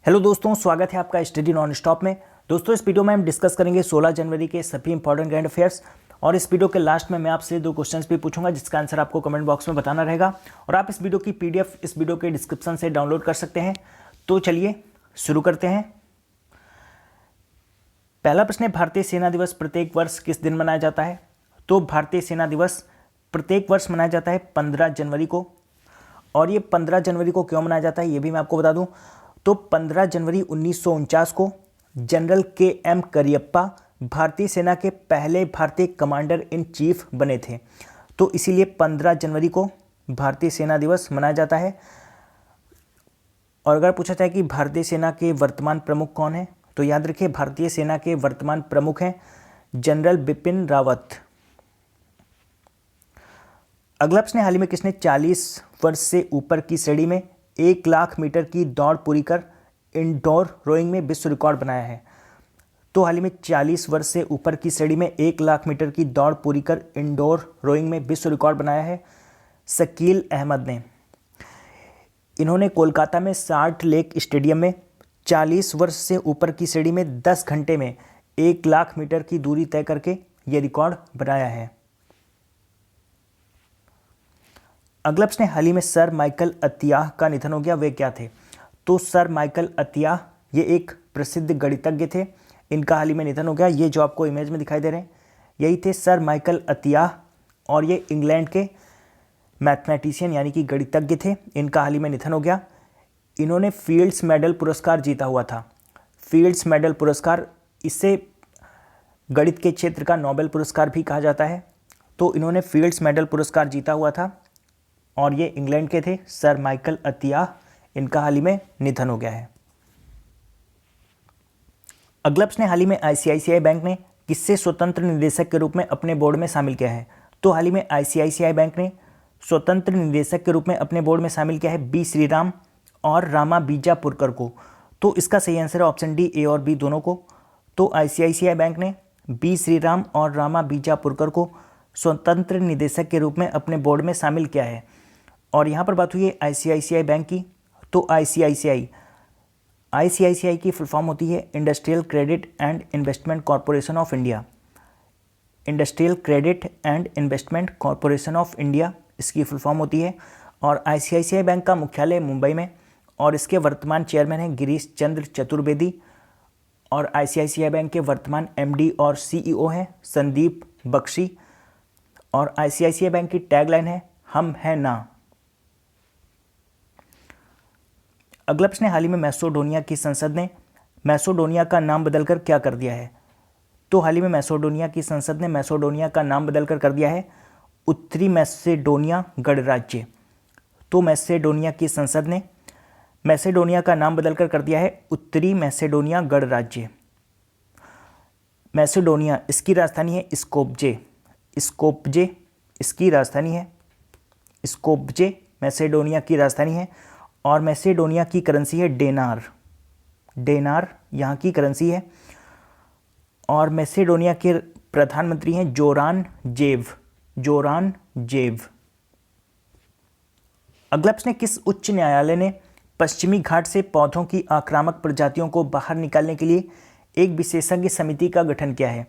Hello दोस्तों, स्वागत है आपका स्टडी नॉन स्टॉप में। दोस्तों, इस वीडियो में हम डिस्कस करेंगे 16 जनवरी के सभी इंपॉर्टेंट करंट अफेयर्स। और इस वीडियो के लास्ट में मैं आपसे 2 क्वेश्चंस भी पूछूंगा जिसका आंसर आपको कमेंट बॉक्स में बताना रहेगा। और आप इस वीडियो की पीडीएफ इस वीडियो के डिस्क्रिप्शन से डाउनलोड कर सकते हैं। तो चलिए शुरू करते हैं। पहला प्रश्न है, भारतीय सेना दिवस प्रत्येक वर्ष किस दिन मनाया जाता है? तो भारतीय सेना दिवस प्रत्येक वर्ष मनाया जाता है 15 जनवरी को। और ये 15 जनवरी को क्यों मनाया जाता है ये भी मैं आपको बता दूं। तो 15 जनवरी 1949 को जनरल के.एम. करियप्पा भारतीय सेना के पहले भारतीय कमांडर इन चीफ बने थे। तो इसीलिए 15 जनवरी को भारतीय सेना दिवस मनाया जाता है। और अगर पूछा जाए कि भारतीय सेना के वर्तमान प्रमुख कौन हैं, तो याद रखिए भारतीय सेना के वर्तमान प्रमुख हैं जनरल बिपिन रावत। अगला प्रश्न, हाल ही में किसने 40 वर्ष से ऊपर की श्रेणी में 1 लाख मीटर की दौड़ पूरी कर इंडोर रोइंग में विश्व रिकॉर्ड बनाया है? तो हाल ही में 40 वर्ष से ऊपर की श्रेणी में 1 लाख मीटर की दौड़ पूरी कर इंडोर रोइंग में विश्व रिकॉर्ड बनाया है शकील अहमद ने। इन्होंने कोलकाता में साल्ट लेक स्टेडियम में 40 वर्ष से ऊपर की श्रेणी में 10 घंटे में 1 लाख मीटर की दूरी तय करके यह रिकॉर्ड बनाया है। अगला प्रश्न, हाल ही में सर माइकल अतियाह का निधन हो गया, वे क्या थे? तो सर माइकल अतियाह ये एक प्रसिद्ध गणितज्ञ थे। इनका हाल ही में निधन हो गया। ये जो आपको इमेज में दिखाई दे रहे हैं यही थे सर माइकल अतियाह। और ये इंग्लैंड के मैथमेटिशियन यानी कि गणितज्ञ थे। इनका हाल ही में निधन हो गया। इन्होंने फील्ड्स मेडल पुरस्कार जीता हुआ था। फील्ड्स मेडल पुरस्कार, इससे गणित के क्षेत्र का नोबेल पुरस्कार भी कहा जाता है। तो इन्होंने फील्ड्स मेडल पुरस्कार जीता हुआ था और ये इंग्लैंड के थे सर माइकल अतियाह। इनका हाल ही में निधन हो गया है। अगला प्रश्न, हाल ही में आईसीआईसीआई बैंक ने किससे स्वतंत्र निदेशक के रूप में अपने बोर्ड में शामिल किया है? तो हाल ही में आईसीआईसीआई बैंक ने स्वतंत्र निदेशक के रूप में अपने बोर्ड में शामिल किया है बी श्रीराम और रामा बीजापुरकर को। तो इसका सही आंसर है ऑप्शन डी, ए और बी दोनों को। तो आईसीआईसीआई बैंक ने बी श्रीराम और रामा बीजापुरकर को स्वतंत्र निदेशक के रूप में अपने बोर्ड में शामिल किया है। और यहाँ पर बात हुई है आईसीआईसीआई बैंक की। तो आईसीआईसीआई की फुल फॉर्म होती है industrial credit and investment corporation of India. Industrial credit and investment corporation of India इसकी फुल फॉर्म होती है। और आईसीआईसीआई बैंक का मुख्यालय मुंबई में और इसके वर्तमान चेयरमैन हैं गिरीश चंद्र चतुर्वेदी। और आईसीआईसीआई बैंक के वर्तमान एमडी और सीईओ हैं संदीप बख्शी। और आईसीआईसीआई बैंक की टैगलाइन है हम हैं ना। अगला प्रश्न, हाल ही में मैसेडोनिया की संसद ने मैसेडोनिया का नाम बदलकर क्या कर दिया है? तो हाल ही में मैसेडोनिया की संसद ने मैसेडोनिया का नाम बदलकर कर दिया है उत्तरी मैसेडोनिया गणराज्य। तो मैसेडोनिया की संसद ने मैसेडोनिया का नाम बदलकर कर दिया है उत्तरी मैसेडोनिया गणराज्य। मैसेडोनिया, इसकी राजधानी है स्कोप्जे। स्कोप्जे इसकी राजधानी है। स्कोप्जे मैसेडोनिया की राजधानी है। और मैसेडोनिया की करेंसी है डेनार। डेनार यहाँ की करेंसी है। और मैसेडोनिया के प्रधानमंत्री हैं जोरान जेव। जोरान जेव। अगला प्रश्न, किस उच्च न्यायालय ने पश्चिमी घाट से पौधों की आक्रामक प्रजातियों को बाहर निकालने के लिए एक विशेषज्ञ समिति का गठन किया है?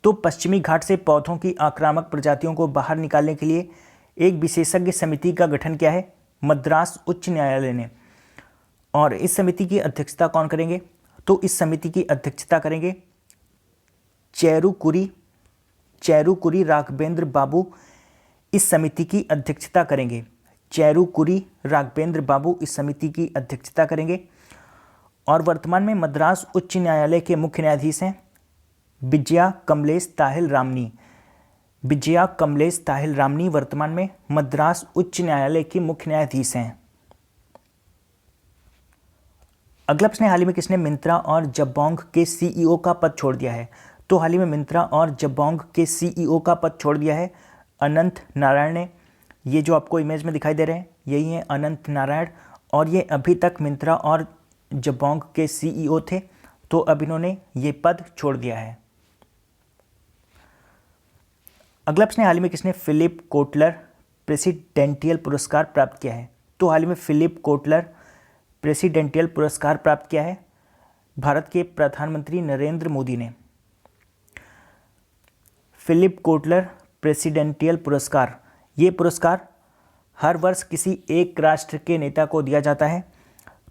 तो पश्चिमी घाट से पौधों की आक्रामक प्रजातियों को बाहर निकालने के लिए एक विशेषज्ञ समिति का गठन किया है मद्रास उच्च न्यायालय ने। और इस समिति की अध्यक्षता कौन करेंगे? तो इस समिति की अध्यक्षता करेंगे चेरुकुरी राघवेंद्र बाबू। इस समिति की अध्यक्षता करेंगे चेरुकुरी राघवेंद्र बाबू इस समिति की अध्यक्षता करेंगे। और वर्तमान में मद्रास उच्च न्यायालय के मुख्य न्यायाधीश हैं विजया कमलेश ताहिल रामनी। विजया कमलेश ताहिल रामनी वर्तमान में मद्रास उच्च न्यायालय की मुख्य न्यायाधीश हैं। अगला प्रश्न, हाल ही में किसने मिंत्रा और जबोंग के सीईओ का पद छोड़ दिया है? तो हाल ही में मिंत्रा और जबोंग के सीईओ का पद छोड़ दिया है अनंत नारायण ने। ये जो आपको इमेज में दिखाई दे रहे हैं यही है अनंत नारायण। और ये अभी तक मिंत्रा और जबोंग के सीईओ थे। तो अब इन्होंने ये पद छोड़ दिया है। अगला प्रश्न, हाल ही में किसने फिलिप कोटलर प्रेसिडेंटियल पुरस्कार प्राप्त किया है? तो हाल ही में फिलिप कोटलर प्रेसिडेंटियल पुरस्कार प्राप्त किया है? भारत के प्रधानमंत्री नरेंद्र मोदी ने। फिलिप कोटलर प्रेसिडेंटियल पुरस्कार, ये पुरस्कार हर वर्ष किसी एक राष्ट्र के नेता को दिया जाता है,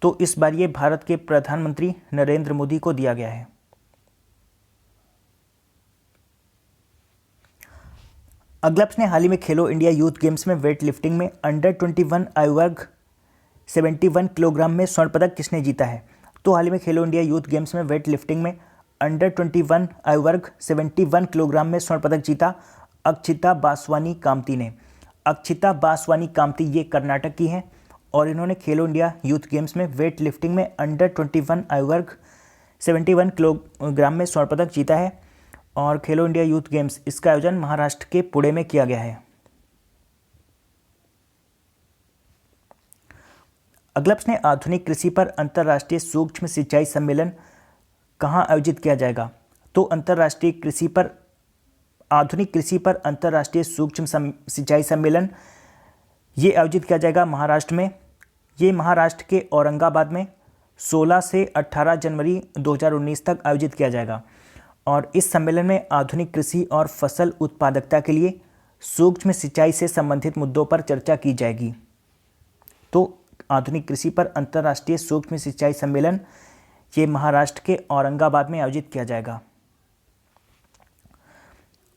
तो इस बार ये भारत के प्रधानमंत्री नरेंद्र मोदी को दिया गया है। अगला प्रश्न है, हाल ही में खेलो इंडिया यूथ गेम्स में वेट लिफ्टिंग में अंडर 21 आयु वर्ग 71 किलोग्राम में स्वर्ण पदक किसने जीता है? तो हाल ही में खेलो इंडिया यूथ गेम्स में वेट लिफ्टिंग में अंडर 21 आयु वर्ग 71 किलोग्राम में स्वर्ण पदक जीता अक्षिता बासवानी कामती ने। अक्षिता बासवानी कामती ये कर्नाटक की हैं और इन्होंने खेलो इंडिया यूथ गेम्स में वेट लिफ्टिंग में अंडर 21 आयु वर्ग 71 किलोग्राम में स्वर्ण पदक जीता है और खेलो इंडिया यूथ गेम्स इसका आयोजन महाराष्ट्र के पुणे में किया गया है। अगला प्रश्न है, आधुनिक कृषि पर अंतर्राष्ट्रीय सूक्ष्म सिंचाई सम्मेलन कहाँ आयोजित किया जाएगा? तो आधुनिक कृषि पर अंतर्राष्ट्रीय सूक्ष्म सिंचाई सम्मेलन ये आयोजित किया जाएगा महाराष्ट्र में। ये महाराष्ट्र के औरंगाबाद में 16 से 18 जनवरी 2019 तक आयोजित किया जाएगा और इस सम्मेलन में आधुनिक कृषि और फसल उत्पादकता के लिए सूक्ष्म सिंचाई से संबंधित मुद्दों पर चर्चा की जाएगी। तो आधुनिक कृषि पर अंतर्राष्ट्रीय सूक्ष्म सिंचाई सम्मेलन ये महाराष्ट्र के औरंगाबाद में आयोजित किया जाएगा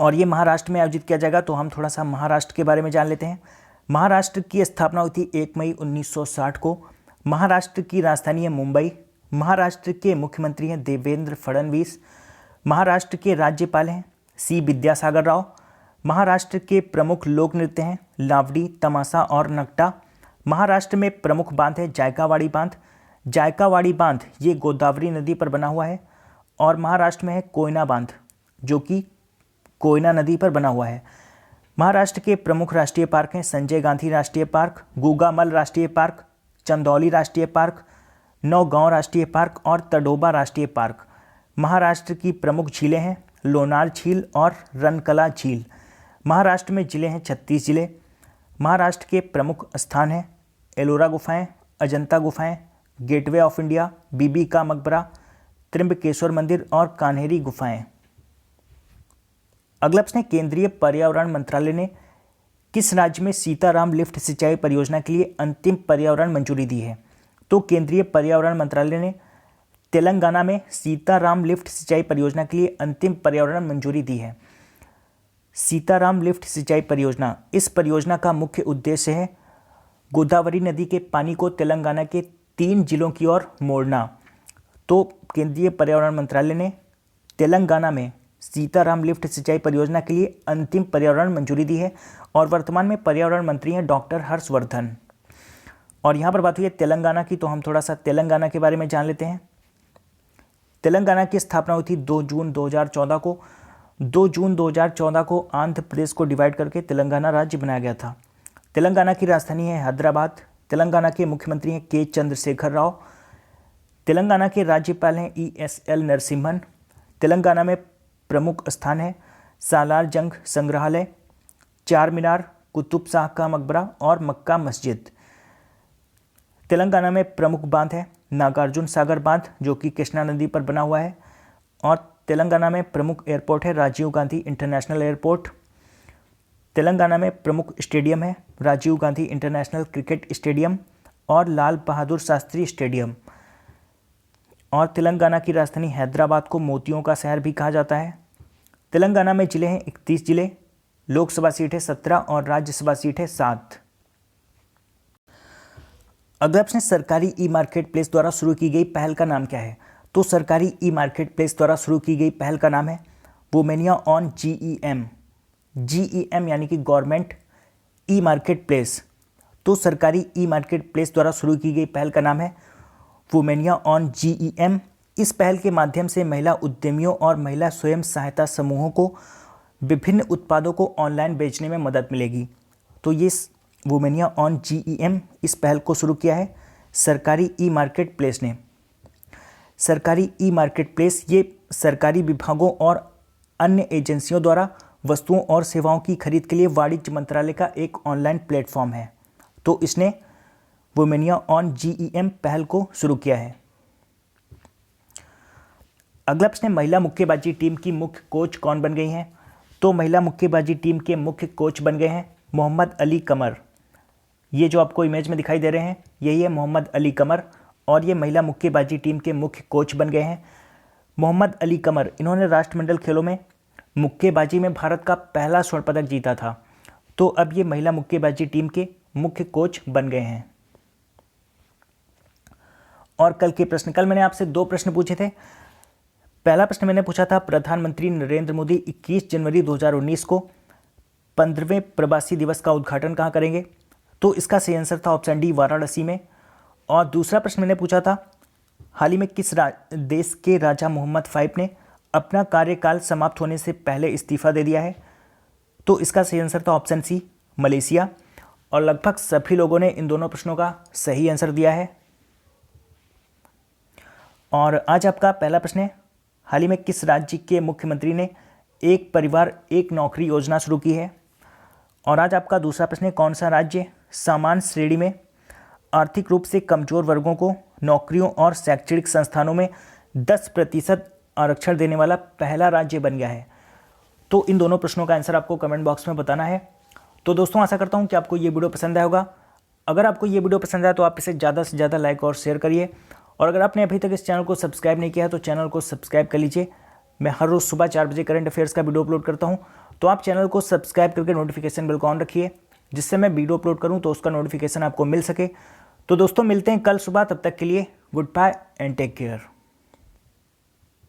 और ये महाराष्ट्र में आयोजित किया जाएगा। तो हम थोड़ा सा महाराष्ट्र के बारे में जान लेते हैं। महाराष्ट्र की स्थापना हुई थी 1 मई 1960 को। महाराष्ट्र की राजधानी है मुंबई। महाराष्ट्र के मुख्यमंत्री हैं देवेंद्र फडणवीस। महाराष्ट्र के राज्यपाल हैं सी विद्यासागर राव। महाराष्ट्र के प्रमुख लोक नृत्य हैं लावड़ी, तमाशा और नगटा। महाराष्ट्र में प्रमुख बांध है जायकावाड़ी बांध। जायकावाड़ी बांध ये गोदावरी नदी पर बना हुआ है और महाराष्ट्र में है कोयना बांध जो कि कोयना नदी पर बना हुआ है। महाराष्ट्र के प्रमुख राष्ट्रीय पार्क हैं संजय गांधी राष्ट्रीय पार्क, गुगामल राष्ट्रीय पार्क, चंदौली राष्ट्रीय पार्क, नौगांव राष्ट्रीय पार्क और तडोबा राष्ट्रीय पार्क। महाराष्ट्र की प्रमुख झीलें हैं लोनार झील और रनकला झील। महाराष्ट्र में जिले हैं 36 जिले। महाराष्ट्र के प्रमुख स्थान हैं एलोरा गुफाएं, अजंता गुफाएं, गेटवे ऑफ इंडिया, बीबी का मकबरा, त्र्यंबकेश्वर मंदिर और कान्हेरी गुफाएं। अगला प्रश्न है, केंद्रीय पर्यावरण मंत्रालय ने किस राज्य में सीताराम लिफ्ट सिंचाई परियोजना के लिए अंतिम पर्यावरण मंजूरी दी है? तो केंद्रीय पर्यावरण मंत्रालय ने तेलंगाना में सीताराम लिफ्ट सिंचाई परियोजना के लिए अंतिम पर्यावरण मंजूरी दी है। सीताराम लिफ्ट सिंचाई परियोजना, इस परियोजना का मुख्य उद्देश्य है गोदावरी नदी के पानी को तेलंगाना के 3 जिलों की ओर मोड़ना। तो केंद्रीय पर्यावरण मंत्रालय ने तेलंगाना में सीताराम लिफ्ट सिंचाई परियोजना के लिए अंतिम पर्यावरण मंजूरी दी है और वर्तमान में पर्यावरण मंत्री हैं डॉक्टर हर्षवर्धन। और यहाँ पर बात हुई है तेलंगाना की, तो हम थोड़ा सा तेलंगाना के बारे में जान लेते हैं। तेलंगाना की स्थापना हुई थी 2 जून 2014 को। 2 जून 2014 को आंध्र प्रदेश को डिवाइड करके तेलंगाना राज्य बनाया गया था। तेलंगाना की राजधानी है हैदराबाद। तेलंगाना के मुख्यमंत्री हैं के चंद्रशेखर राव। तेलंगाना के राज्यपाल हैं ESL नरसिम्हन। तेलंगाना में प्रमुख स्थान है सालार जंग संग्रहालय, चार मीनार, कुतुब शाह का मकबरा और मक्का मस्जिद। तेलंगाना में प्रमुख बांध है नागार्जुन सागर बांध जो कि कृष्णा नदी पर बना हुआ है और तेलंगाना में प्रमुख एयरपोर्ट है राजीव गांधी इंटरनेशनल एयरपोर्ट। तेलंगाना में प्रमुख स्टेडियम है Rajiv Gandhi international cricket stadium और लाल बहादुर शास्त्री स्टेडियम। और तेलंगाना की राजधानी हैदराबाद को मोतियों का शहर भी कहा जाता है। तेलंगाना में जिले हैं 31 जिले, लोकसभा सीट है 17 और राज्यसभा सीट है 7। अगला प्रश्न, सरकारी ई मार्केट प्लेस द्वारा शुरू की गई पहल का नाम क्या है? तो सरकारी ई मार्केट प्लेस द्वारा शुरू की गई पहल का नाम है वुमेनिया ऑन GEM। GEM यानी कि गवर्नमेंट ई मार्केट प्लेस। तो सरकारी ई मार्केट प्लेस द्वारा शुरू की गई पहल का नाम है वुमेनिया ऑन GEM। इस पहल के माध्यम से महिला उद्यमियों और महिला स्वयं सहायता समूहों को विभिन्न उत्पादों को ऑनलाइन बेचने में मदद मिलेगी। तो ये वुमेनिया ऑन GEM इस पहल को शुरू किया है सरकारी ई मार्केट प्लेस ने। सरकारी ई मार्केट प्लेस ये सरकारी विभागों और अन्य एजेंसियों द्वारा वस्तुओं और सेवाओं की खरीद के लिए वाणिज्य मंत्रालय का एक ऑनलाइन प्लेटफॉर्म है। तो इसने वुमेनिया ऑन GEM पहल को शुरू किया है? अगला प्रश्न है, महिला मुक्केबाजी टीम की मुख्य कोच कौन बन गई हैं? तो महिला मुक्केबाजी टीम के मुख्य कोच बन गए हैं मोहम्मद अली कमर। ये जो आपको इमेज में दिखाई दे रहे हैं यही है मोहम्मद अली कमर, और ये महिला मुक्केबाजी टीम के मुख्य कोच बन गए हैं मोहम्मद अली कमर। इन्होंने राष्ट्रमंडल खेलों में मुक्केबाजी में भारत का पहला स्वर्ण पदक जीता था। तो अब ये महिला मुक्केबाजी टीम के मुख्य कोच बन गए हैं। और कल मैंने आपसे 2 प्रश्न पूछे थे। पहला प्रश्न मैंने पूछा था, प्रधानमंत्री नरेंद्र मोदी 21 जनवरी 2019 को 15वें प्रवासी दिवस का उद्घाटन कहाँ करेंगे? तो इसका सही आंसर था ऑप्शन डी, वाराणसी में। और दूसरा प्रश्न मैंने पूछा था, हाल ही में किस देश के राजा मोहम्मद V ने अपना कार्यकाल समाप्त होने से पहले इस्तीफा दे दिया है? तो इसका सही आंसर था ऑप्शन सी, मलेशिया। और लगभग सभी लोगों ने इन दोनों प्रश्नों का सही आंसर दिया है। और आज आपका पहला प्रश्न है, हाल ही में किस राज्य के मुख्यमंत्री ने एक परिवार एक नौकरी योजना शुरू की है? और आज आपका दूसरा प्रश्न है, कौन सा राज्य सामान्य श्रेणी में आर्थिक रूप से कमजोर वर्गों को नौकरियों और शैक्षणिक संस्थानों में 10% आरक्षण देने वाला पहला राज्य बन गया है? तो इन दोनों प्रश्नों का आंसर आपको कमेंट बॉक्स में बताना है। तो दोस्तों, आशा करता हूं कि आपको ये वीडियो पसंद आया होगा। अगर आपको ये वीडियो पसंद आया तो आप इसे ज़्यादा से ज़्यादा लाइक और शेयर करिए। और अगर आपने अभी तक इस चैनल को सब्सक्राइब नहीं किया है तो चैनल को सब्सक्राइब कर लीजिए। मैं हर रोज़ सुबह 4 बजे करंट अफेयर्स का वीडियो अपलोड करता हूँ, तो आप चैनल को सब्सक्राइब करके नोटिफिकेशन बेल को ऑन रखिए, जिससे मैं वीडियो अपलोड करूँ तो उसका नोटिफिकेशन आपको मिल सके। तो दोस्तों, मिलते हैं कल सुबह, तब तक के लिए good bye and take care.